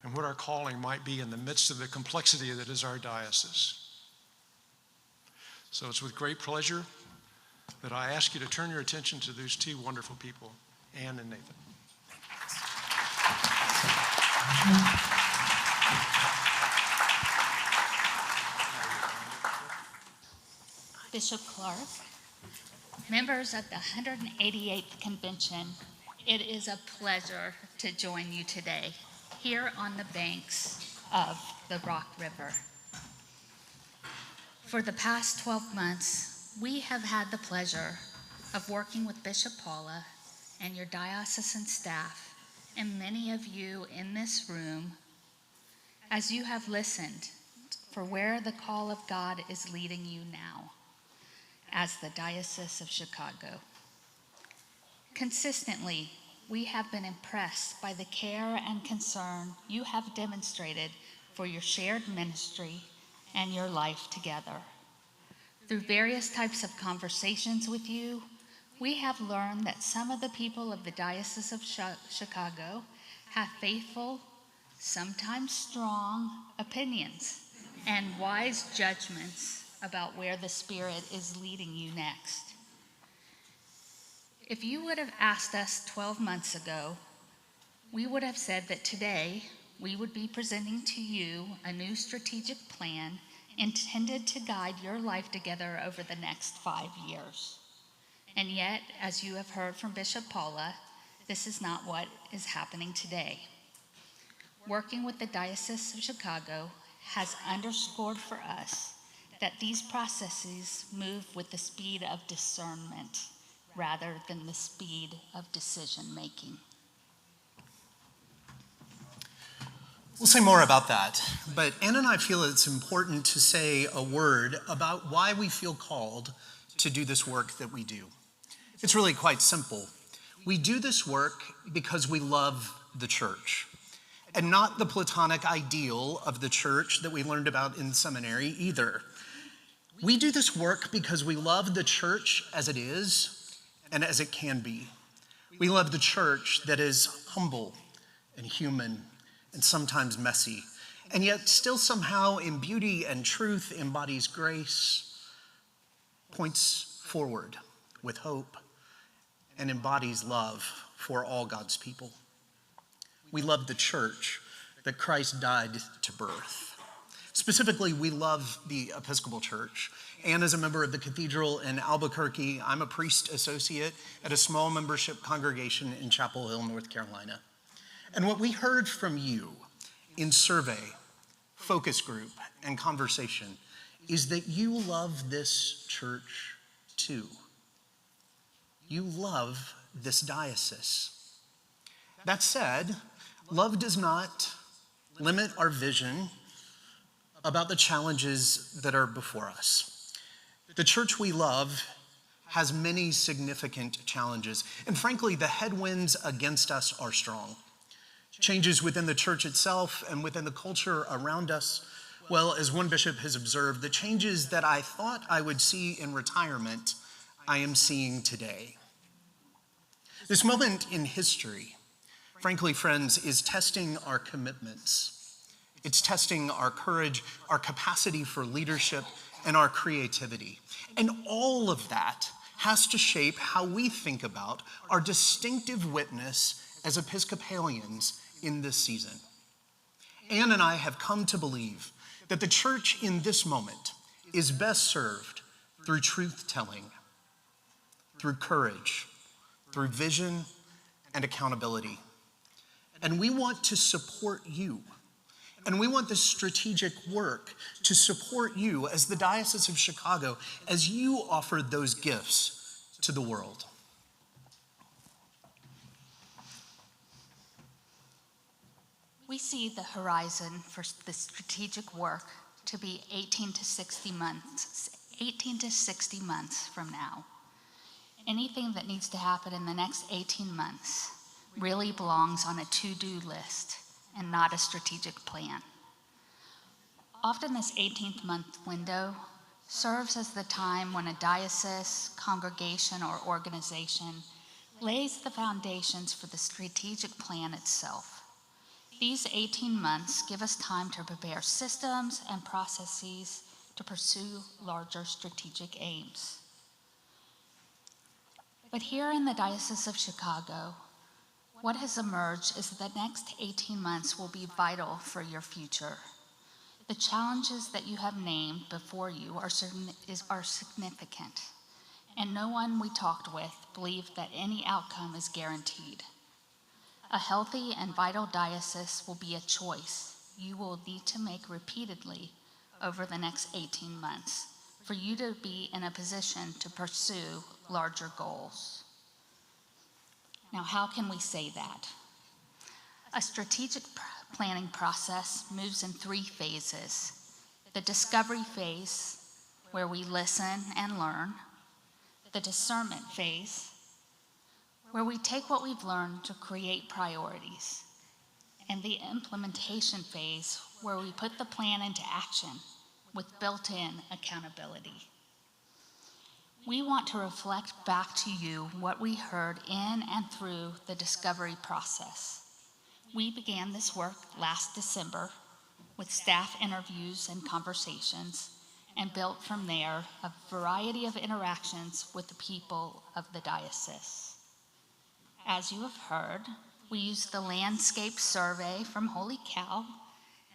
and what our calling might be in the midst of the complexity that is our diocese. So it's with great pleasure that I ask you to turn your attention to these two wonderful people, Ann and Nathan. Bishop Clark, members of the 188th Convention, it is a pleasure to join you today here on the banks of the Rock River. For the past 12 months, we have had the pleasure of working with Bishop Paula and your diocesan staff and many of you in this room as you have listened for where the call of God is leading you now as the Diocese of Chicago. Consistently, we have been impressed by the care and concern you have demonstrated for your shared ministry and your life together. Through various types of conversations with you, we have learned that some of the people of the Diocese of Chicago have faithful, sometimes strong opinions and wise judgments about where the Spirit is leading you next. If you would have asked us 12 months ago, we would have said that today we would be presenting to you a new strategic plan intended to guide your life together over the next 5 years. And yet, as you have heard from Bishop Paula, this is not what is happening today. Working with the Diocese of Chicago has underscored for us that these processes move with the speed of discernment rather than the speed of decision-making. We'll say more about that, but Ann and I feel it's important to say a word about why we feel called to do this work that we do. It's really quite simple. We do this work because we love the church, and not the Platonic ideal of the church that we learned about in seminary either. We do this work because we love the church as it is and as it can be. We love the church that is humble and human and sometimes messy, and yet still somehow in beauty and truth embodies grace, points forward with hope, and embodies love for all God's people. We love the church that Christ died to birth. Specifically, we love the Episcopal Church. Ann is a member of the cathedral in Albuquerque. I'm a priest associate at a small membership congregation in Chapel Hill, North Carolina. And what we heard from you in survey, focus group, and conversation is that you love this church too. You love this diocese. That said, love does not limit our vision about the challenges that are before us. The church we love has many significant challenges, and frankly, the headwinds against us are strong. Changes within the church itself and within the culture around us. Well, as one bishop has observed, the changes that I thought I would see in retirement, I am seeing today. This moment in history, frankly, friends, is testing our commitments. It's testing our courage, our capacity for leadership, and our creativity. And all of that has to shape how we think about our distinctive witness as Episcopalians in this season. Ann and I have come to believe that the church in this moment is best served through truth-telling, through courage, through vision and accountability. And we want to support you. And we want this strategic work to support you as the Diocese of Chicago as you offer those gifts to the world. We see the horizon for the strategic work to be 18 to 60 months from now. Anything that needs to happen in the next 18 months really belongs on a to-do list and not a strategic plan. Often this 18th month window serves as the time when a diocese, congregation, or organization lays the foundations for the strategic plan itself. These 18 months give us time to prepare systems and processes to pursue larger strategic aims. But here in the Diocese of Chicago, what has emerged is that the next 18 months will be vital for your future. The challenges that you have named before you are significant, and no one we talked with believed that any outcome is guaranteed. A healthy and vital diocese will be a choice you will need to make repeatedly over the next 18 months for you to be in a position to pursue larger goals. Now, how can we say that? A strategic planning process moves in 3 phases. The discovery phase, where we listen and learn. The discernment phase, where we take what we've learned to create priorities. And the implementation phase, where we put the plan into action with built-in accountability. We want to reflect back to you what we heard in and through the discovery process. We began this work last December with staff interviews and conversations, and built from there a variety of interactions with the people of the diocese. As you have heard, we used the landscape survey from Holy Cow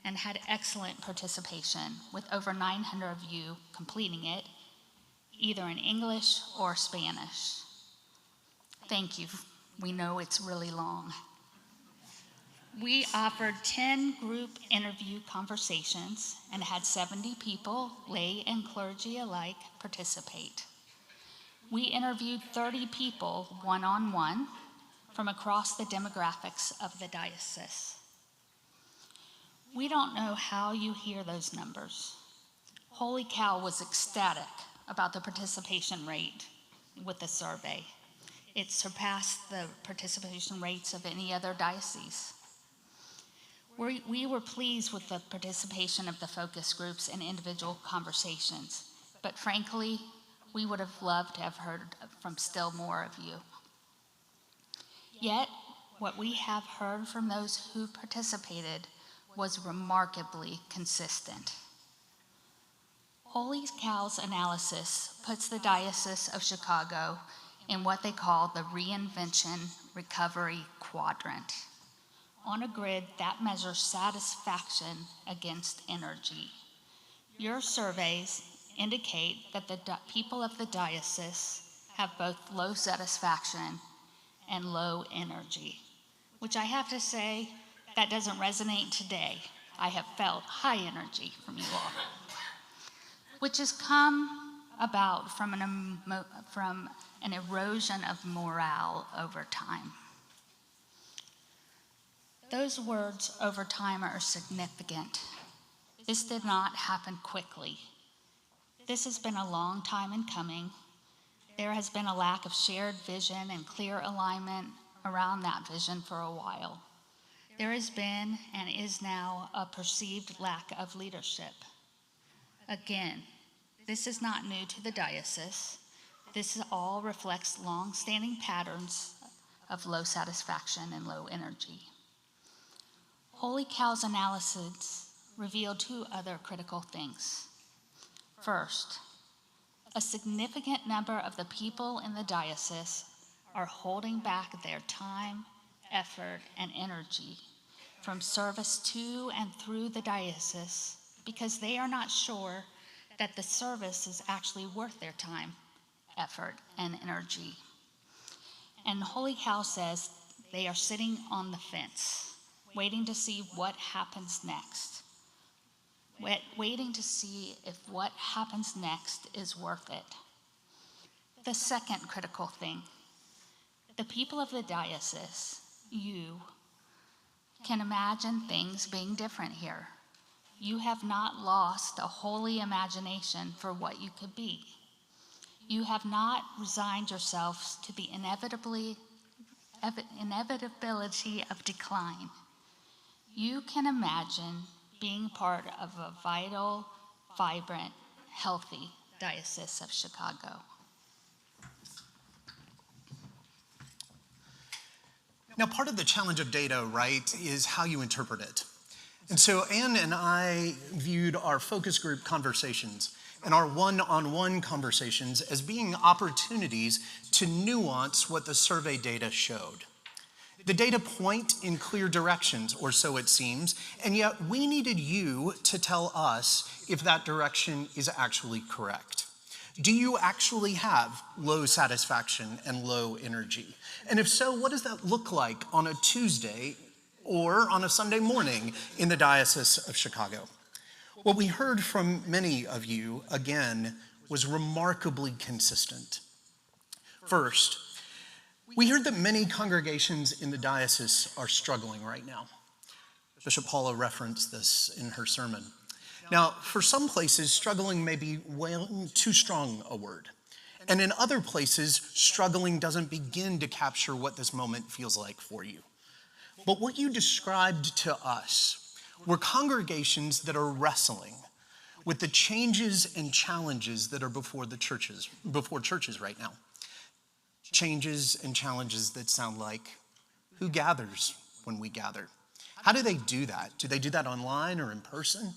and had excellent participation, with over 900 of you completing it, either in English or Spanish. Thank you. We know it's really long. We offered 10 group interview conversations and had 70 people, lay and clergy alike, participate. We interviewed 30 people one-on-one from across the demographics of the diocese. We don't know how you hear those numbers. Holy Cow was ecstatic about the participation rate with the survey. It surpassed the participation rates of any other diocese. We were pleased with the participation of the focus groups and individual conversations, but frankly, we would have loved to have heard from still more of you. Yet, what we have heard from those who participated was remarkably consistent. Holy Cow's analysis puts the Diocese of Chicago in what they call the Reinvention Recovery Quadrant, on a grid that measures satisfaction against energy. Your surveys indicate that the people of the diocese have both low satisfaction and low energy, which I have to say, that doesn't resonate today. I have felt high energy from you all, which has come about from an erosion of morale over time. Those words, over time, are significant. This did not happen quickly. This has been a long time in coming. There has been a lack of shared vision and clear alignment around that vision for a while. There has been and is now a perceived lack of leadership. Again, this is not new to the diocese. This all reflects long-standing patterns of low satisfaction and low energy. Holy Cow's analysis revealed 2 other critical things. First, a significant number of the people in the diocese are holding back their time, effort, and energy from service to and through the diocese because they are not sure that the service is actually worth their time, effort, and energy. And Holy Cow says they are sitting on the fence, waiting to see what happens next, waiting to see if what happens next is worth it. The second critical thing, the people of the diocese, you, can imagine things being different here. You have not lost a holy imagination for what you could be. You have not resigned yourselves to the inevitability of decline. You can imagine being part of a vital, vibrant, healthy Diocese of Chicago. Now, part of the challenge of data, right, is how you interpret it. And so Anne and I viewed our focus group conversations and our one-on-one conversations as being opportunities to nuance what the survey data showed. The data point in clear directions, or so it seems, and yet we needed you to tell us if that direction is actually correct. Do you actually have low satisfaction and low energy? And if so, what does that look like on a Tuesday or on a Sunday morning in the Diocese of Chicago? What we heard from many of you, again, was remarkably consistent. First, we heard that many congregations in the diocese are struggling right now. Bishop Paula referenced this in her sermon. Now, for some places, struggling may be too strong a word. And in other places, struggling doesn't begin to capture what this moment feels like for you. But what you described to us were congregations that are wrestling with the changes and challenges that are before churches right now. Changes and challenges that sound like, who gathers when we gather? How do they do that? Do they do that online or in person?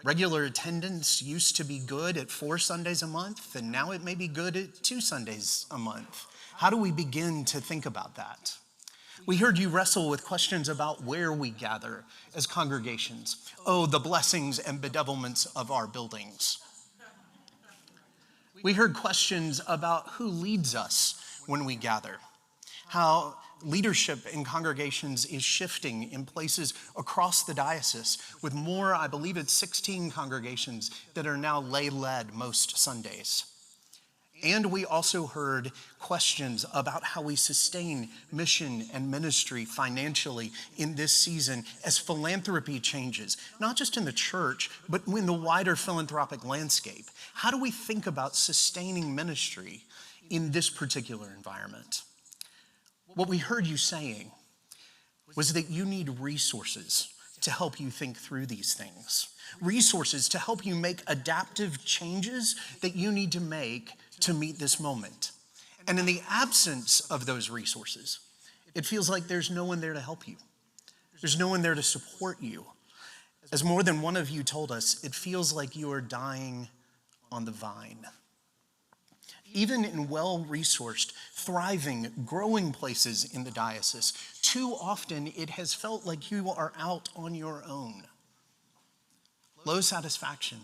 Regular attendance used to be good at 4 Sundays a month, and now it may be good at 2 Sundays a month. How do we begin to think about that? We heard you wrestle with questions about where we gather as congregations. Oh, the blessings and bedevilments of our buildings. We heard questions about who leads us when we gather, how leadership in congregations is shifting in places across the diocese, with more, I believe it's 16 congregations that are now lay-led most Sundays. And we also heard questions about how we sustain mission and ministry financially in this season as philanthropy changes, not just in the church, but in the wider philanthropic landscape. How do we think about sustaining ministry in this particular environment? What we heard you saying was that you need resources to help you think through these things, resources to help you make adaptive changes that you need to make to meet this moment. And in the absence of those resources, it feels like there's no one there to help you. There's no one there to support you. As more than one of you told us, it feels like you are dying on the vine. Even in well-resourced, thriving, growing places in the diocese, too often it has felt like you are out on your own. Low satisfaction,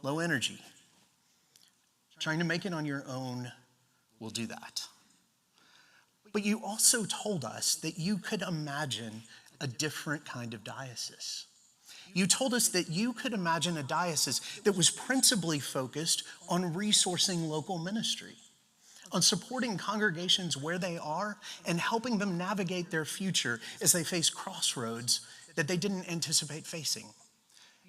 low energy. Trying to make it on your own will do that. But you also told us that you could imagine a different kind of diocese. You told us that you could imagine a diocese that was principally focused on resourcing local ministry, on supporting congregations where they are and helping them navigate their future as they face crossroads that they didn't anticipate facing.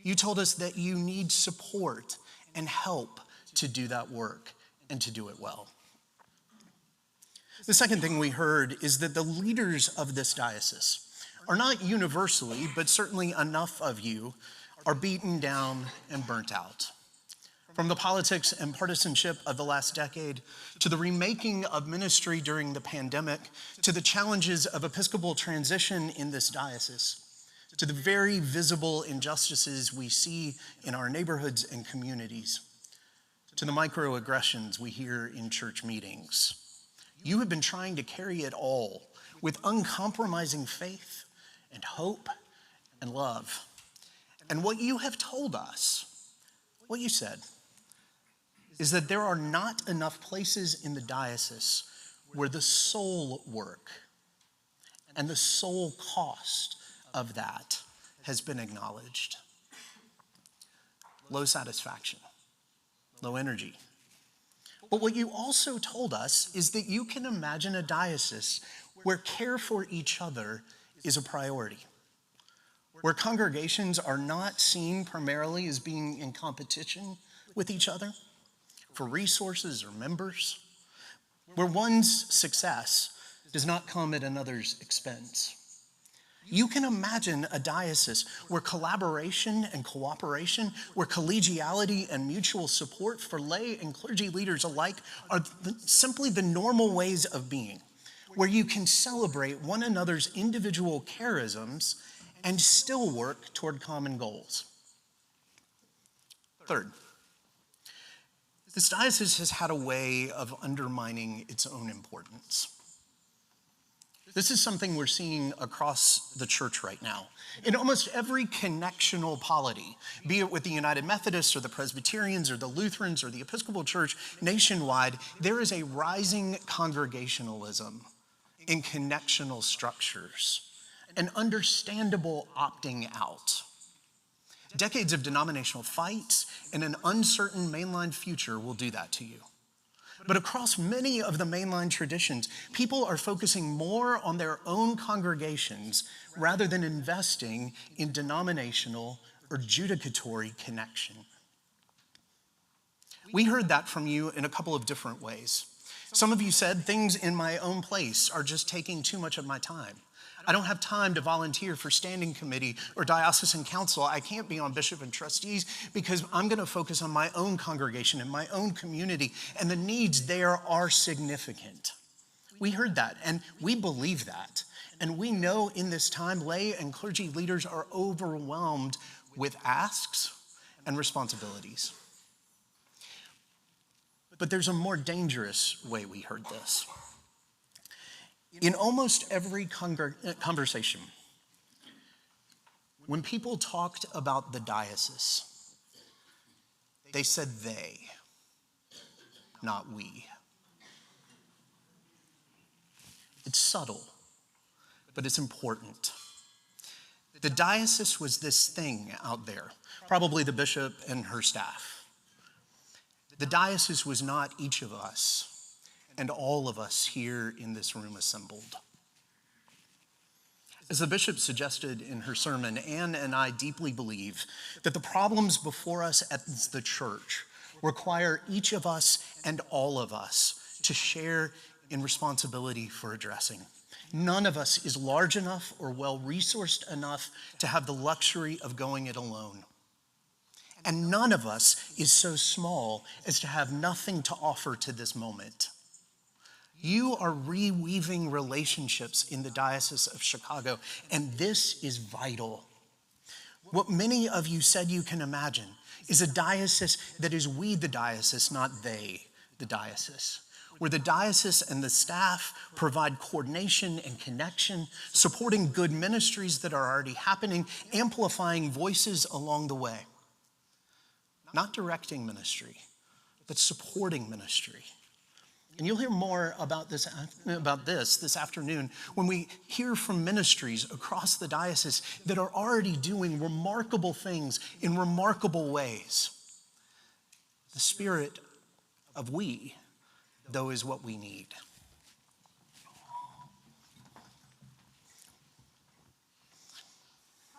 You told us that you need support and help to do that work and to do it well. The second thing we heard is that the leaders of this diocese are not universally, but certainly enough of you are beaten down and burnt out. From the politics and partisanship of the last decade, to the remaking of ministry during the pandemic, to the challenges of Episcopal transition in this diocese, to the very visible injustices we see in our neighborhoods and communities, to the microaggressions we hear in church meetings. You have been trying to carry it all with uncompromising faith and hope and love. And what you have told us, what you said, is that there are not enough places in the diocese where the soul work and the soul cost of that has been acknowledged. Low satisfaction, low energy. But what you also told us is that you can imagine a diocese where care for each other is a priority, where congregations are not seen primarily as being in competition with each other for resources or members, where one's success does not come at another's expense. You can imagine a diocese where collaboration and cooperation, where collegiality and mutual support for lay and clergy leaders alike are simply the normal ways of being, where you can celebrate one another's individual charisms and still work toward common goals. Third, this diocese has had a way of undermining its own importance. This is something we're seeing across the church right now. In almost every connectional polity, be it with the United Methodists or the Presbyterians or the Lutherans or the Episcopal Church nationwide, there is a rising congregationalism in connectional structures, an understandable opting out. Decades of denominational fights and an uncertain mainline future will do that to you. But across many of the mainline traditions, people are focusing more on their own congregations rather than investing in denominational or judicatory connection. We heard that from you in a couple of different ways. Some of you said, things in my own place are just taking too much of my time. I don't have time to volunteer for standing committee or diocesan council. I can't be on bishop and trustees because I'm going to focus on my own congregation and my own community, and the needs there are significant. We heard that, and we believe that. And we know in this time, lay and clergy leaders are overwhelmed with asks and responsibilities. But there's a more dangerous way we heard this. In almost every conversation, when people talked about the diocese, they said they, not we. It's subtle, but it's important. The diocese was this thing out there, probably the bishop and her staff. The diocese was not each of us and all of us here in this room assembled. As the bishop suggested in her sermon, Anne and I deeply believe that the problems before us at the church require each of us and all of us to share in responsibility for addressing. None of us is large enough or well-resourced enough to have the luxury of going it alone. And none of us is so small as to have nothing to offer to this moment. You are reweaving relationships in the Diocese of Chicago, and this is vital. What many of you said you can imagine is a diocese that is we the diocese, not they the diocese, where the diocese and the staff provide coordination and connection, supporting good ministries that are already happening, amplifying voices along the way. Not directing ministry, but supporting ministry. And you'll hear more about this afternoon when we hear from ministries across the diocese that are already doing remarkable things in remarkable ways. The spirit of we, though, is what we need.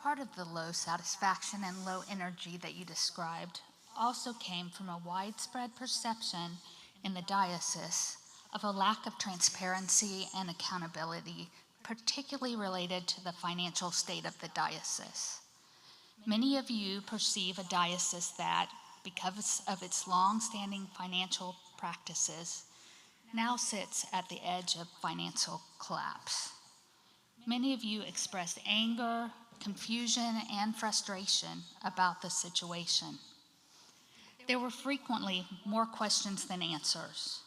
Part of the low satisfaction and low energy that you described also came from a widespread perception in the diocese of a lack of transparency and accountability, particularly related to the financial state of the diocese. Many of you perceive a diocese that, because of its long-standing financial practices, now sits at the edge of financial collapse. Many of you expressed anger, confusion, and frustration about the situation. There were frequently more questions than answers.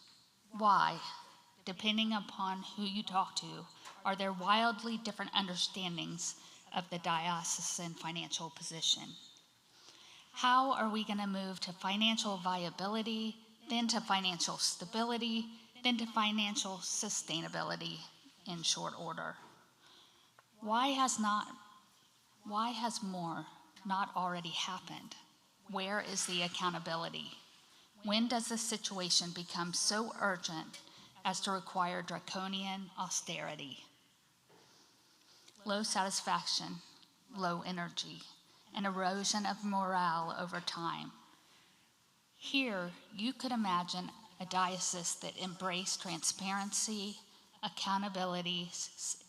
Why? Depending upon who you talk to, are there wildly different understandings of the diocesan financial position? How are we going to move to financial viability, then to financial stability, then to financial sustainability in short order? Why has more not already happened? Where is the accountability? When does the situation become so urgent as to require draconian austerity? Low satisfaction, low energy, and erosion of morale over time. Here, you could imagine a diocese that embraced transparency, accountability,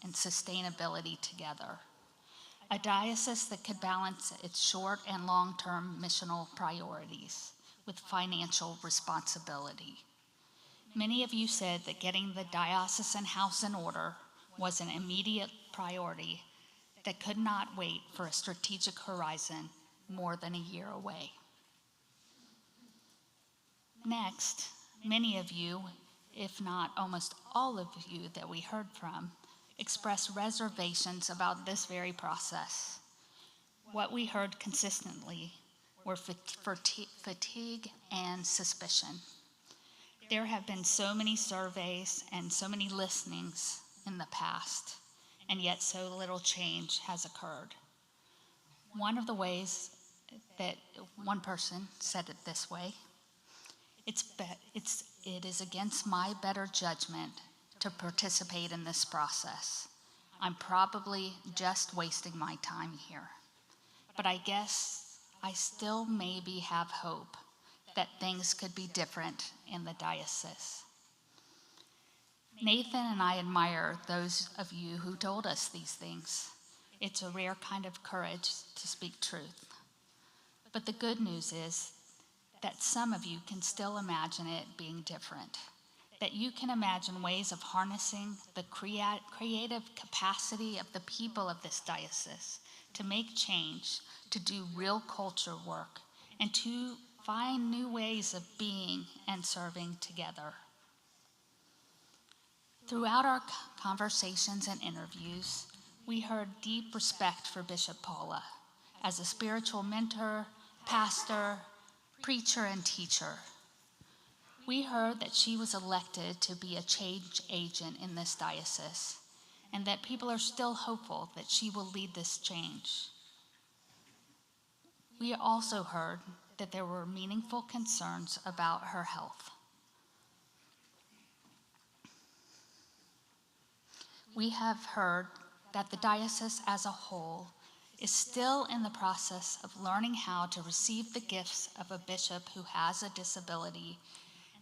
and sustainability together. A diocese that could balance its short and long-term missional priorities with financial responsibility. Many of you said that getting the diocesan house in order was an immediate priority that could not wait for a strategic horizon more than a year away. Next, many of you, if not almost all of you that we heard from, expressed reservations about this very process. What we heard consistently were fatigue and suspicion. There have been so many surveys and so many listenings in the past, and yet so little change has occurred. One of the ways that one person said it this way: it is against my better judgment to participate in this process. I'm probably just wasting my time here. But I guess I still maybe have hope that things could be different in the diocese. Nathan and I admire those of you who told us these things. It's a rare kind of courage to speak truth. But the good news is that some of you can still imagine it being different, that you can imagine ways of harnessing the creative capacity of the people of this diocese to make change, to do real culture work, and to find new ways of being and serving together. Throughout our conversations and interviews, we heard deep respect for Bishop Paula as a spiritual mentor, pastor, preacher, and teacher. We heard that she was elected to be a change agent in this diocese, and that people are still hopeful that she will lead this change. We also heard that there were meaningful concerns about her health. We have heard that the diocese as a whole is still in the process of learning how to receive the gifts of a bishop who has a disability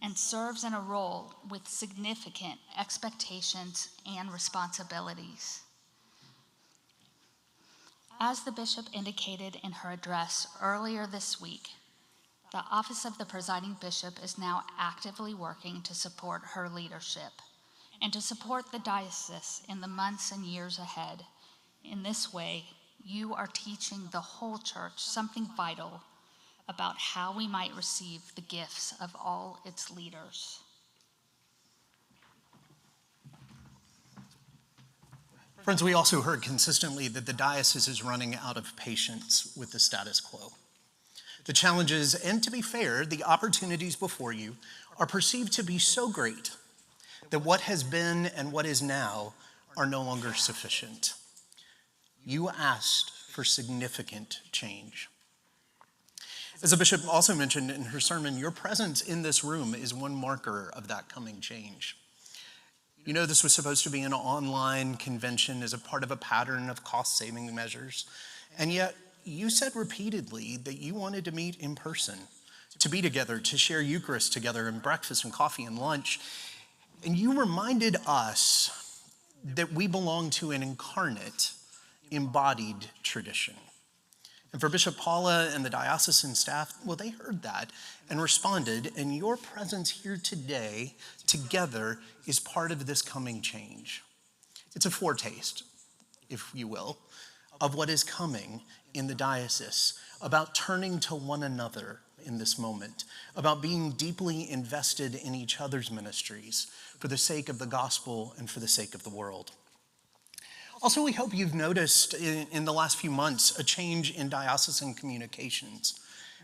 and serves in a role with significant expectations and responsibilities. As the bishop indicated in her address earlier this week, the Office of the Presiding Bishop is now actively working to support her leadership and to support the diocese in the months and years ahead. In this way, you are teaching the whole church something vital about how we might receive the gifts of all its leaders. Friends, we also heard consistently that the diocese is running out of patience with the status quo. The challenges, and to be fair, the opportunities before you are perceived to be so great that what has been and what is now are no longer sufficient. You asked for significant change. As the bishop also mentioned in her sermon, your presence in this room is one marker of that coming change. You know, this was supposed to be an online convention as a part of a pattern of cost-saving measures, and yet you said repeatedly that you wanted to meet in person, to be together, to share Eucharist together and breakfast and coffee and lunch. And you reminded us that we belong to an incarnate, embodied tradition. And for Bishop Paula and the diocesan staff, well, they heard that and responded, and your presence here today together is part of this coming change. It's a foretaste, if you will, of what is coming in the diocese, about turning to one another in this moment, about being deeply invested in each other's ministries for the sake of the gospel and for the sake of the world. Also, we hope you've noticed in the last few months a change in diocesan communications.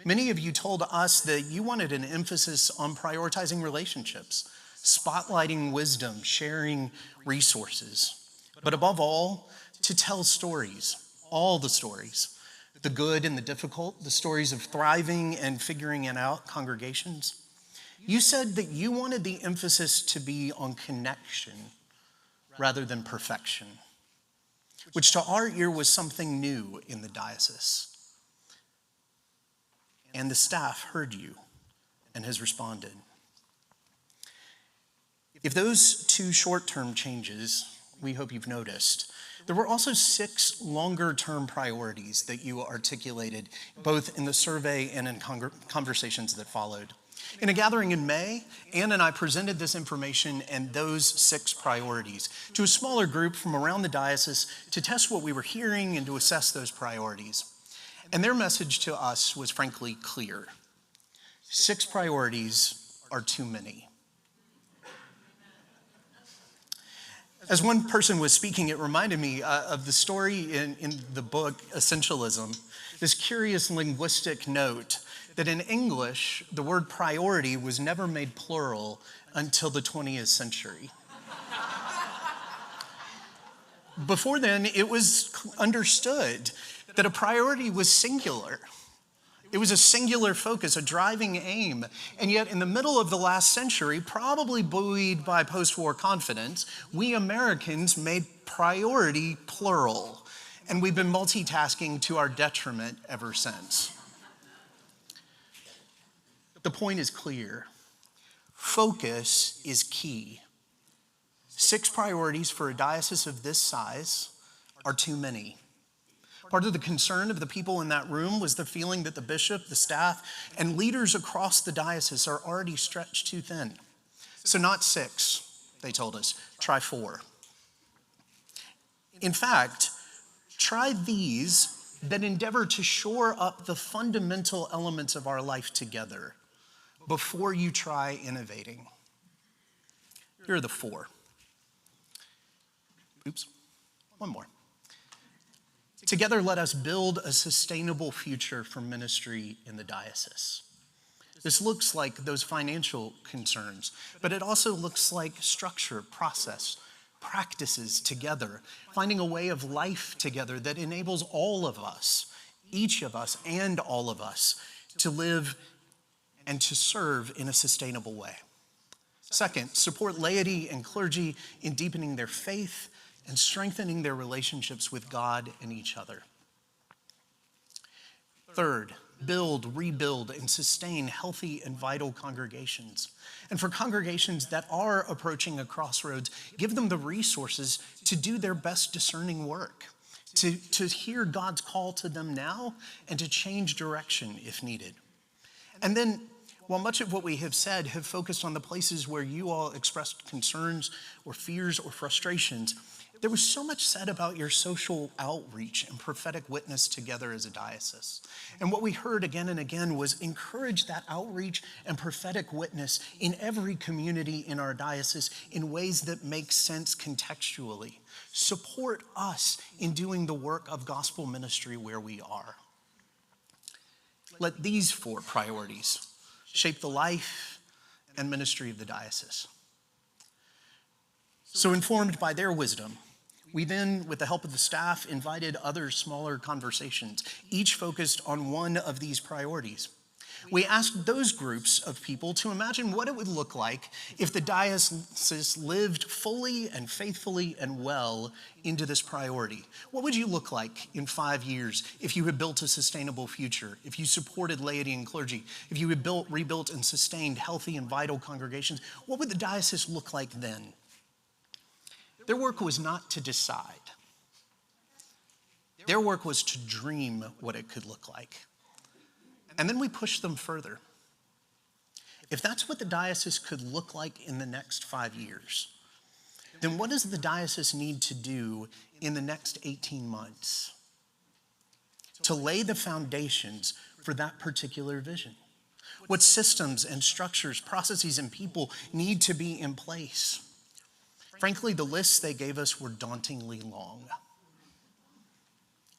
Many of you told us that you wanted an emphasis on prioritizing relationships, spotlighting wisdom, sharing resources, but above all, to tell stories, all the stories, the good and the difficult, the stories of thriving and figuring it out congregations. You said that you wanted the emphasis to be on connection rather than perfection, which to our ear was something new in the diocese. And the staff heard you and has responded. If those two short-term changes, we hope you've noticed, there were also 6 longer-term priorities that you articulated, both in the survey and in conversations that followed. In a gathering in May, Ann and I presented this information and those 6 priorities to a smaller group from around the diocese to test what we were hearing and to assess those priorities. And their message to us was frankly clear. 6 priorities are too many. As one person was speaking, it reminded me of the story in the book Essentialism, this curious linguistic note that in English, the word priority was never made plural until the 20th century. Before then, it was understood that a priority was singular. It was a singular focus, a driving aim. And yet in the middle of the last century, probably buoyed by post-war confidence, we Americans made priority plural. And we've been multitasking to our detriment ever since. The point is clear. Focus is key. 6 priorities for a diocese of this size are too many. Part of the concern of the people in that room was the feeling that the bishop, the staff, and leaders across the diocese are already stretched too thin. So not 6, they told us, try 4. In fact, try these that endeavor to shore up the fundamental elements of our life together before you try innovating. Here are the 4. Oops, one more. Together, let us build a sustainable future for ministry in the diocese. This looks like those financial concerns, but it also looks like structure, process, practices together, finding a way of life together that enables all of us, each of us and all of us, to live and to serve in a sustainable way. Second, support laity and clergy in deepening their faith and strengthening their relationships with God and each other. Third, build, rebuild, and sustain healthy and vital congregations. And for congregations that are approaching a crossroads, give them the resources to do their best discerning work, to hear God's call to them now and to change direction if needed. And then, while much of what we have said have focused on the places where you all expressed concerns or fears or frustrations, there was so much said about your social outreach and prophetic witness together as a diocese. And what we heard again and again was encourage that outreach and prophetic witness in every community in our diocese in ways that make sense contextually. Support us in doing the work of gospel ministry where we are. Let these 4 priorities shape the life and ministry of the diocese. So informed by their wisdom, we then, with the help of the staff, invited other smaller conversations, each focused on one of these priorities. We asked those groups of people to imagine what it would look like if the diocese lived fully and faithfully and well into this priority. What would you look like in 5 years if you had built a sustainable future, if you supported laity and clergy, if you had rebuilt and sustained healthy and vital congregations? What would the diocese look like then? Their work was not to decide. Their work was to dream what it could look like. And then we pushed them further. If that's what the diocese could look like in the next 5 years, then what does the diocese need to do in the next 18 months to lay the foundations for that particular vision? What systems and structures, processes, and people need to be in place? Frankly, the lists they gave us were dauntingly long.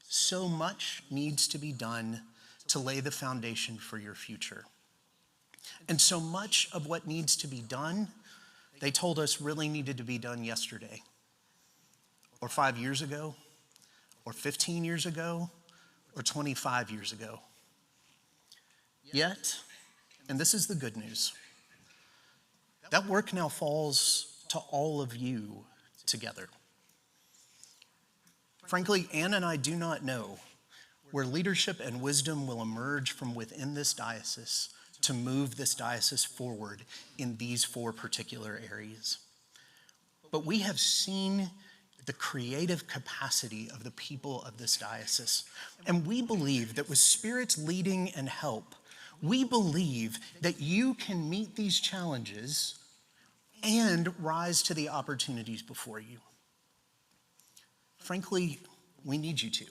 So much needs to be done to lay the foundation for your future. And so much of what needs to be done, they told us really needed to be done yesterday, or 5 years ago, or 15 years ago, or 25 years ago. Yet, and this is the good news, that work now falls to all of you together. Frankly, Ann and I do not know where leadership and wisdom will emerge from within this diocese to move this diocese forward in these 4 particular areas. But we have seen the creative capacity of the people of this diocese. And we believe that with Spirit's leading and help, We believe that you can meet these challenges and rise to the opportunities before you. Frankly, we need you to.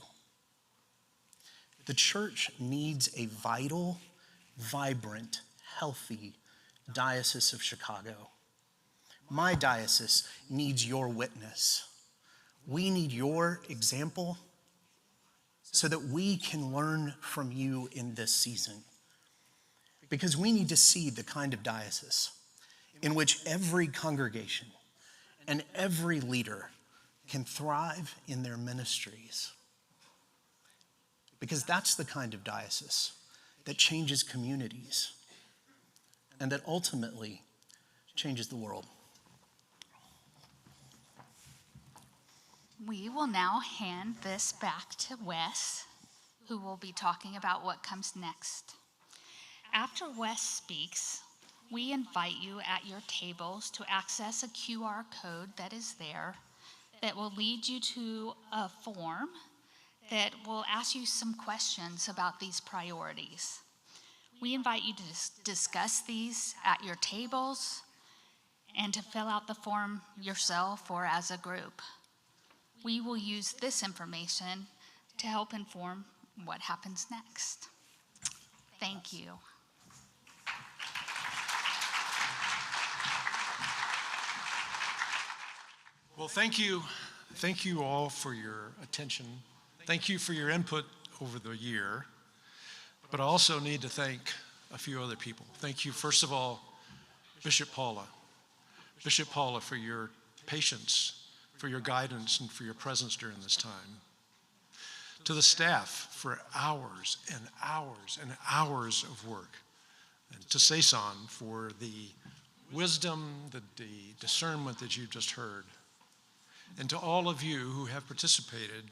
The church needs a vital, vibrant, healthy Diocese of Chicago. My diocese needs your witness. We need your example so that we can learn from you in this season. Because we need to see the kind of diocese in which every congregation and every leader can thrive in their ministries. Because that's the kind of diocese that changes communities and that ultimately changes the world. We will now hand this back to Wes, who will be talking about what comes next. After Wes speaks, we invite you at your tables to access a QR code that is there that will lead you to a form that will ask you some questions about these priorities. We invite you to discuss these at your tables and to fill out the form yourself or as a group. We will use this information to help inform what happens next. Thank you. Well, thank you. Thank you all for your attention. Thank you for your input over the year. But I also need to thank a few other people. Thank you, first of all, Bishop Paula. Bishop Paula, for your patience, for your guidance, and for your presence during this time. To the staff for hours and hours and hours of work. And to Saison for the wisdom, the discernment that you've just heard. And to all of you who have participated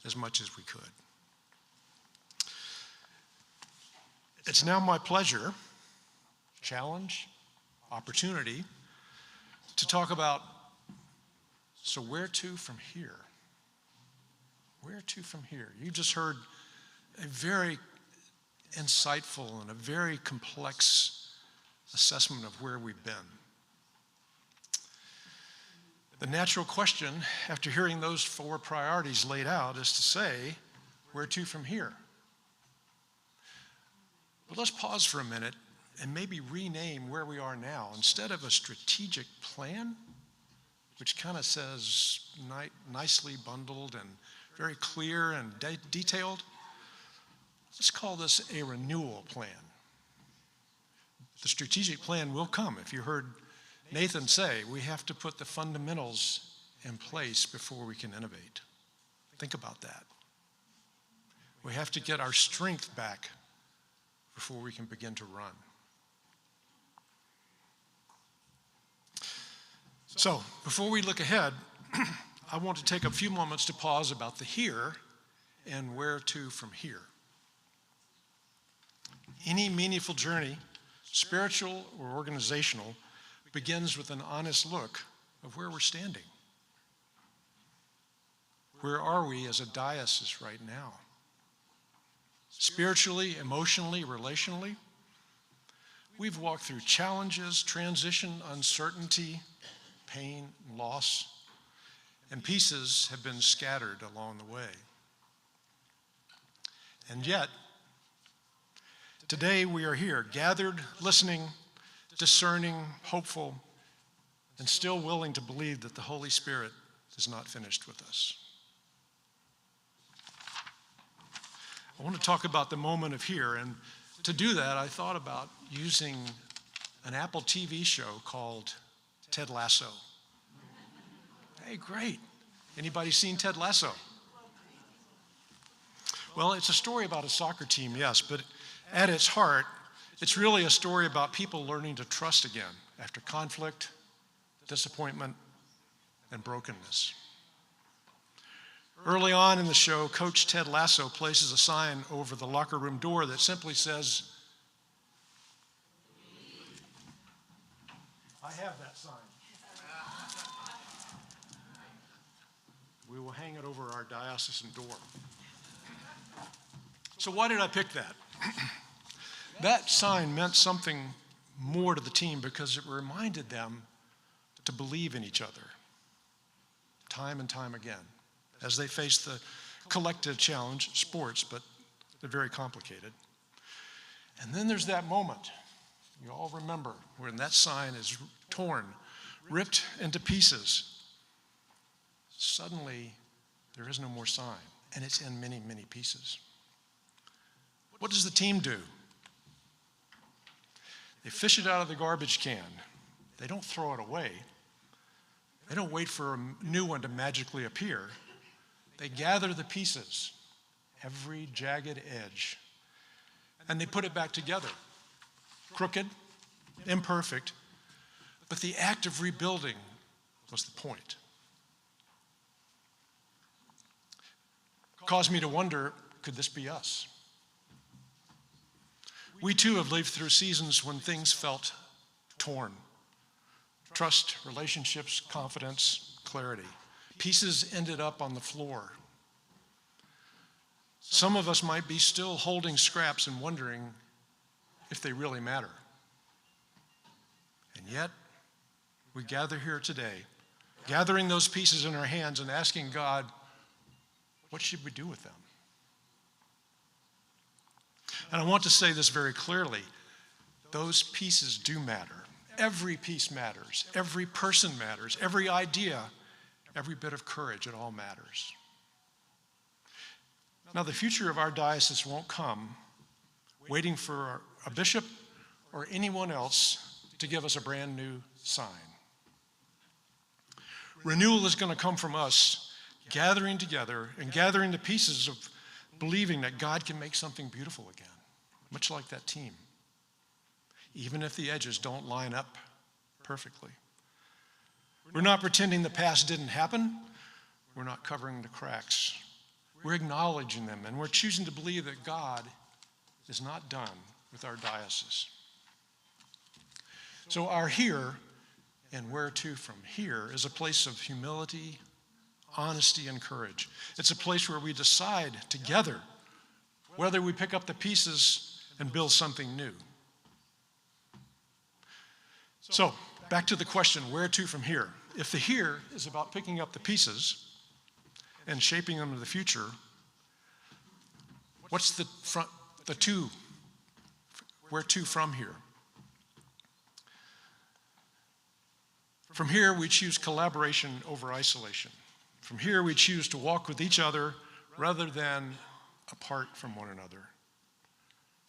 as much as we could. It's now my pleasure, challenge, opportunity, to talk about, so where to from here? Where to from here? You just heard a very insightful and a very complex assessment of where we've been. The natural question, after hearing those 4 priorities laid out, is to say, where to from here? But let's pause for a minute and maybe rename where we are now. Instead of a strategic plan, which kind of says nicely bundled and very clear and detailed, let's call this a renewal plan. The strategic plan will come. If you heard Nathan say, we have to put the fundamentals in place before we can innovate. Think about that. We have to get our strength back before we can begin to run. So, before we look ahead, I want to take a few moments to pause about the here and where to from here. Any meaningful journey, spiritual or organizational, begins with an honest look of where we're standing. Where are we as a diocese right now? Spiritually, emotionally, relationally? We've walked through challenges, transition, uncertainty, pain, loss, and pieces have been scattered along the way. And yet, today we are here, gathered, listening, discerning, hopeful, and still willing to believe that the Holy Spirit is not finished with us. I want to talk about the moment of here, and to do that, I thought about using an Apple TV show called Ted Lasso. Hey, great. Anybody seen Ted Lasso? Well, it's a story about a soccer team, yes, but at its heart, it's really a story about people learning to trust again after conflict, disappointment, and brokenness. Early on in the show, Coach Ted Lasso places a sign over the locker room door that simply says, I have that sign. We will hang it over our diocesan door. So why did I pick that? That sign meant something more to the team because it reminded them to believe in each other time and time again as they faced the collective challenge, sports, but they're very complicated. And then there's that moment, you all remember, when that sign is torn, ripped into pieces. Suddenly, there is no more sign, and it's in many, many pieces. What does the team do? They fish it out of the garbage can. They don't throw it away. They don't wait for a new one to magically appear. They gather the pieces, every jagged edge, and they put it back together. Crooked, imperfect, but the act of rebuilding was the point. Caused me to wonder, could this be us? We too have lived through seasons when things felt torn. Trust, relationships, confidence, clarity. Pieces ended up on the floor. Some of us might be still holding scraps and wondering if they really matter. And yet, we gather here today, gathering those pieces in our hands and asking God, what should we do with them? And I want to say this very clearly. Those pieces do matter. Every piece matters. Every person matters. Every idea, every bit of courage, it all matters. Now, the future of our diocese won't come waiting for a bishop or anyone else to give us a brand new sign. Renewal is going to come from us gathering together and gathering the pieces of believing that God can make something beautiful again, much like that team, even if the edges don't line up perfectly. We're not pretending the past didn't happen. We're not covering the cracks. We're acknowledging them, and we're choosing to believe that God is not done with our diocese. So our here and where to from here is a place of humility, honesty, and courage. It's a place where we decide together whether we pick up the pieces and build something new. So, back to the question, where to from here? If the here is about picking up the pieces and shaping them to the future, what's the to? Where to from here? From here, we choose collaboration over isolation. From here, we choose to walk with each other rather than apart from one another.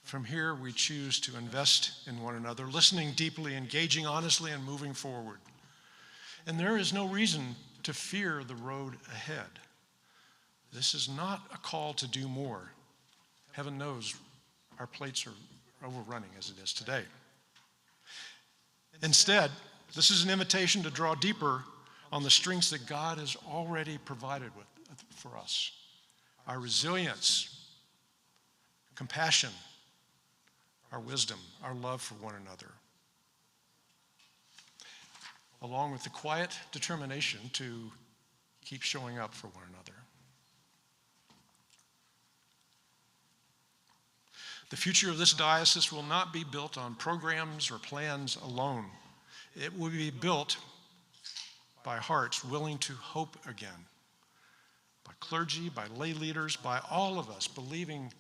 From here, we choose to invest in one another, listening deeply, engaging honestly, and moving forward. And there is no reason to fear the road ahead. This is not a call to do more. Heaven knows our plates are overrunning as it is today. Instead, this is an invitation to draw deeper on the strengths that God has already provided for us. Our resilience, compassion, our wisdom, our love for one another, along with the quiet determination to keep showing up for one another. The future of this diocese will not be built on programs or plans alone. It will be built by hearts willing to hope again, by clergy, by lay leaders, by all of us believing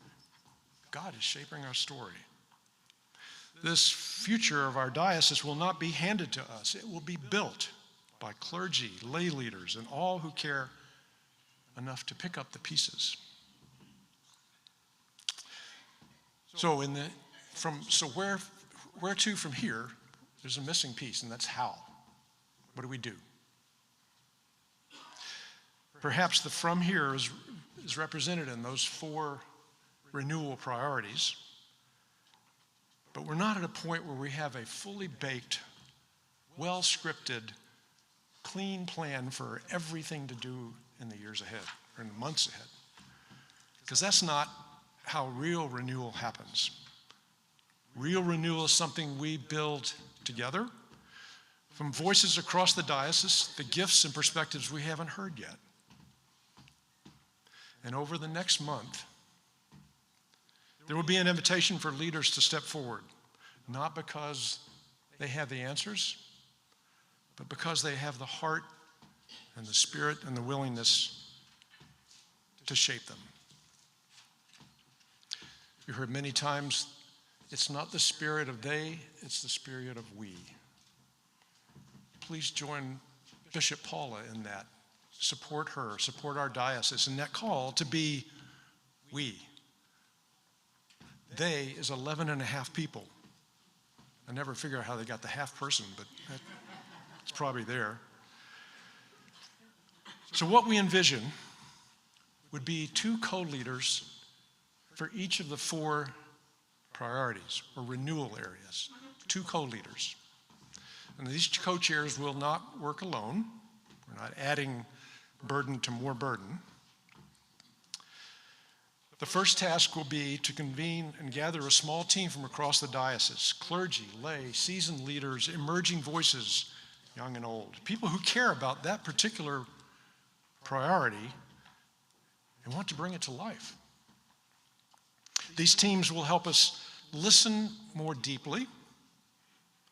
God is shaping our story. This future of our diocese will not be handed to us. It will be built by clergy, lay leaders, and all who care enough to pick up the pieces. So where to from here? There's a missing piece, and that's how. What do we do? Perhaps the from here is represented in those 4 renewal priorities, but we're not at a point where we have a fully baked, well-scripted, clean plan for everything to do in the years ahead, or in the months ahead. Because that's not how real renewal happens. Real renewal is something we build together from voices across the diocese, the gifts and perspectives we haven't heard yet. And over the next month, There will be an invitation for leaders to step forward, not because they have the answers, but because they have the heart and the spirit and the willingness to shape them. You heard many times, it's not the spirit of they, it's the spirit of we. Please join Bishop Paula in that. Support her, support our diocese in that call to be we. They is 11 and a half people. I never figure out how they got the half person, but it's probably there. So what we envision would be 2 co-leaders for each of the 4 priorities or renewal areas. 2 co-leaders. And these co-chairs will not work alone. We're not adding burden to more burden. The first task will be to convene and gather a small team from across the diocese, clergy, lay, seasoned leaders, emerging voices, young and old, people who care about that particular priority and want to bring it to life. These teams will help us listen more deeply,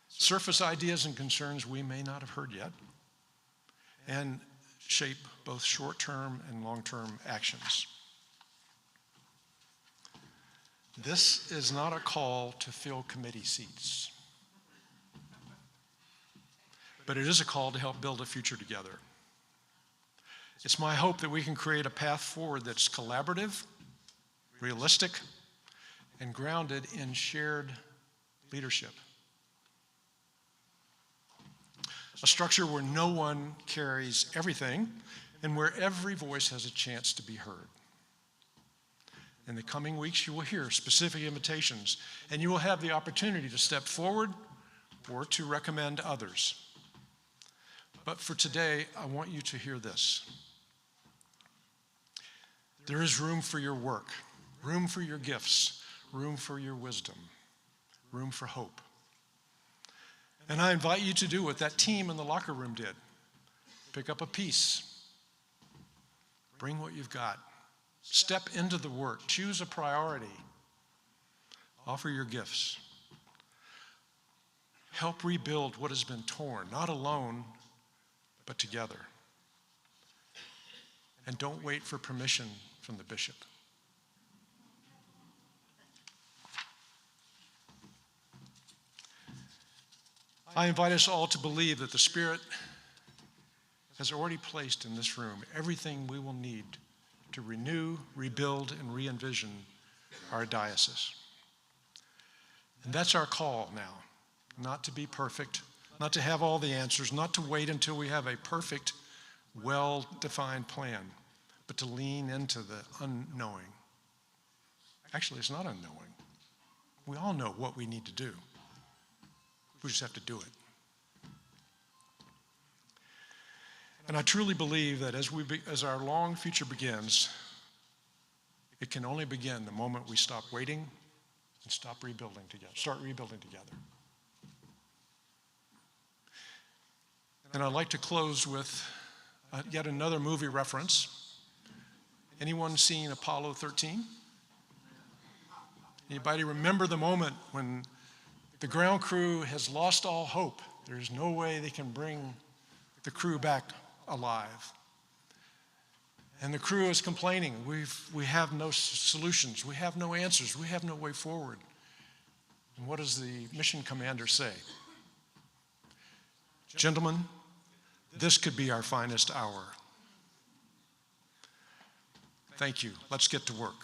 surface ideas and concerns we may not have heard yet, and shape both short-term and long-term actions. This is not a call to fill committee seats, but it is a call to help build a future together. It's my hope that we can create a path forward that's collaborative, realistic, and grounded in shared leadership. A structure where no one carries everything and where every voice has a chance to be heard. In the coming weeks, you will hear specific invitations, and you will have the opportunity to step forward or to recommend others. But for today, I want you to hear this. There is room for your work, room for your gifts, room for your wisdom, room for hope. And I invite you to do what that team in the locker room did. Pick up a piece. Bring what you've got. Step into the work. Choose a priority. Offer your gifts. Help rebuild what has been torn, not alone, but together. And don't wait for permission from the bishop. I invite us all to believe that the Spirit has already placed in this room everything we will need to renew, rebuild, and re-envision our diocese. And that's our call now, not to be perfect, not to have all the answers, not to wait until we have a perfect, well-defined plan, but to lean into the unknowing. Actually, it's not unknowing. We all know what we need to do. We just have to do it. And I truly believe that as our long future begins, it can only begin the moment we stop waiting and start rebuilding together. And I'd like to close with yet another movie reference. Anyone seen Apollo 13? Anybody remember the moment when the ground crew has lost all hope? There's no way they can bring the crew back alive. And the crew is complaining, we have no solutions, we have no answers, we have no way forward. And what does the mission commander say? Gentlemen, this could be our finest hour. Thank you. Let's get to work.